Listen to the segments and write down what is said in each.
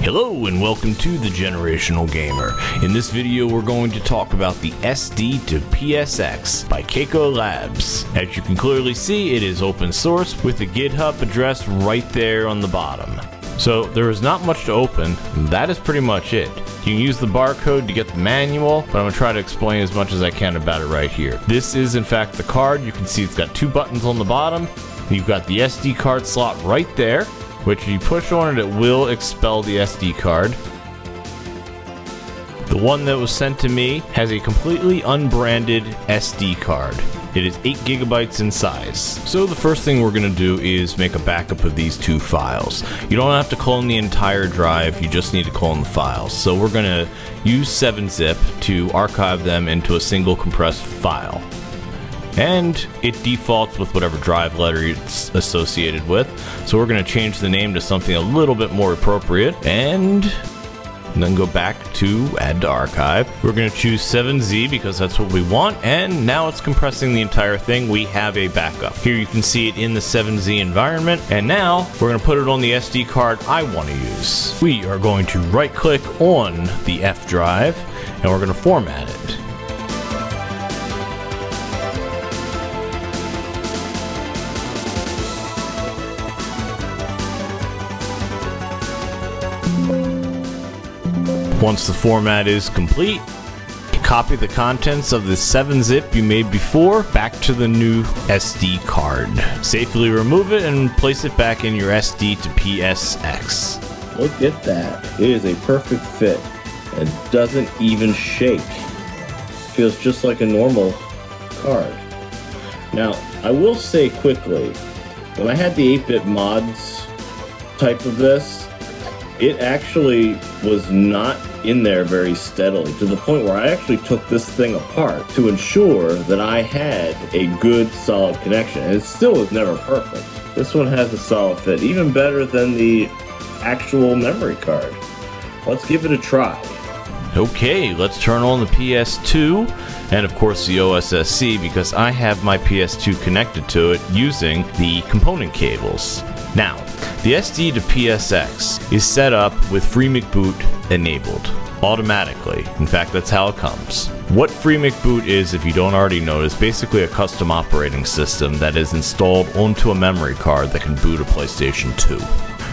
Hello and welcome to The Generational Gamer. In this video we're going to talk about the SD2PSX by Keiko Labs. As you can clearly see, it is open source with the GitHub address right there on the bottom. So there is not much to open, that is pretty much it. You can use the barcode to get the manual, but I'm going to try to explain as much as I can about it right here. This is in fact the card. You can see it's got two buttons on the bottom. You've got the SD card slot right there, which if you push on it, it will expel the SD card. The one that was sent to me has a completely unbranded SD card. It is 8 gigabytes in size. So the first thing we're going to do is make a backup of these two files. You don't have to clone the entire drive, you just need to clone the files. So we're going to use 7-zip to archive them into a single compressed file. And it defaults with whatever drive letter it's associated with. So we're going to change the name to something a little bit more appropriate and then go back to add to archive. We're going to choose 7Z because that's what we want, and now it's compressing the entire thing. We have a backup. Here you can see it in the 7Z environment, and now we're going to put it on the SD card I want to use. We are going to right click on the F drive and we're going to format it. Once the format is complete, copy the contents of the 7-zip you made before back to the new SD card. Safely remove it and place it back in your SD2PSX. Look at that. It is a perfect fit. It doesn't even shake. Feels just like a normal card. Now, I will say quickly, when I had the 8-bit mods type of this, it actually was not in there very steadily, to the point where I actually took this thing apart to ensure that I had a good solid connection. And it still was never perfect. This one has a solid fit, even better than the actual memory card. Let's give it a try. Okay, let's turn on the PS2 and of course the OSSC because I have my PS2 connected to it using the component cables. Now, the SD2PSX is set up with FreeMcBoot enabled automatically. In fact, that's how it comes. What FreeMcBoot is, if you don't already know, is basically a custom operating system that is installed onto a memory card that can boot a PlayStation 2.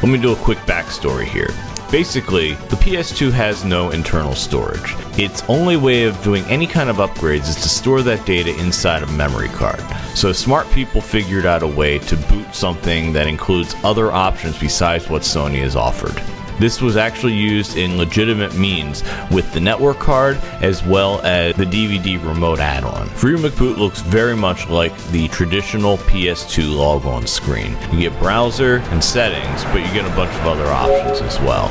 Let me do a quick backstory here. Basically, the PS2 has no internal storage. Its only way of doing any kind of upgrades is to store that data inside a memory card. So smart people figured out a way to boot something that includes other options besides what Sony has offered. This was actually used in legitimate means with the network card as well as the DVD remote add-on. FreeMcBoot looks very much like the traditional PS2 logon screen. You get browser and settings, but you get a bunch of other options as well.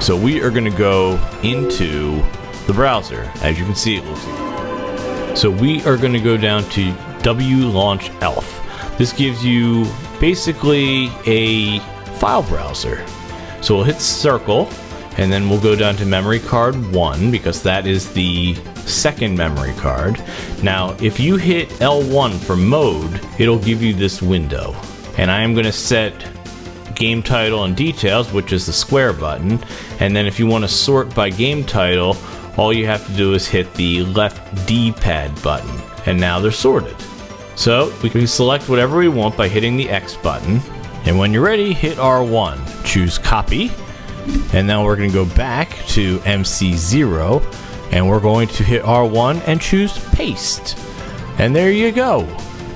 So we are going to go into the browser. As you can see, it looks like. So we are going to go down to WLaunch ELF. This gives you basically a file browser. So we'll hit circle, and then we'll go down to memory card 1, because that is the second memory card. Now, if you hit L1 for mode, it'll give you this window. And I am going to set game title and details, which is the square button. And then if you want to sort by game title, all you have to do is hit the left D-pad button. And now they're sorted. So we can select whatever we want by hitting the X button. And when you're ready, hit R1, choose copy, and now we're going to go back to MC0, and we're going to hit R1 and choose paste. And there you go.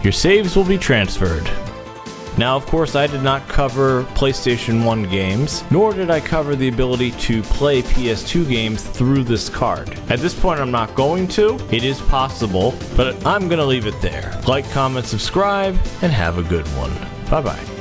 Your saves will be transferred. Now, of course, I did not cover PlayStation 1 games, nor did I cover the ability to play PS2 games through this card. At this point, I'm not going to. It is possible, but I'm going to leave it there. Like, comment, subscribe, and have a good one. Bye-bye.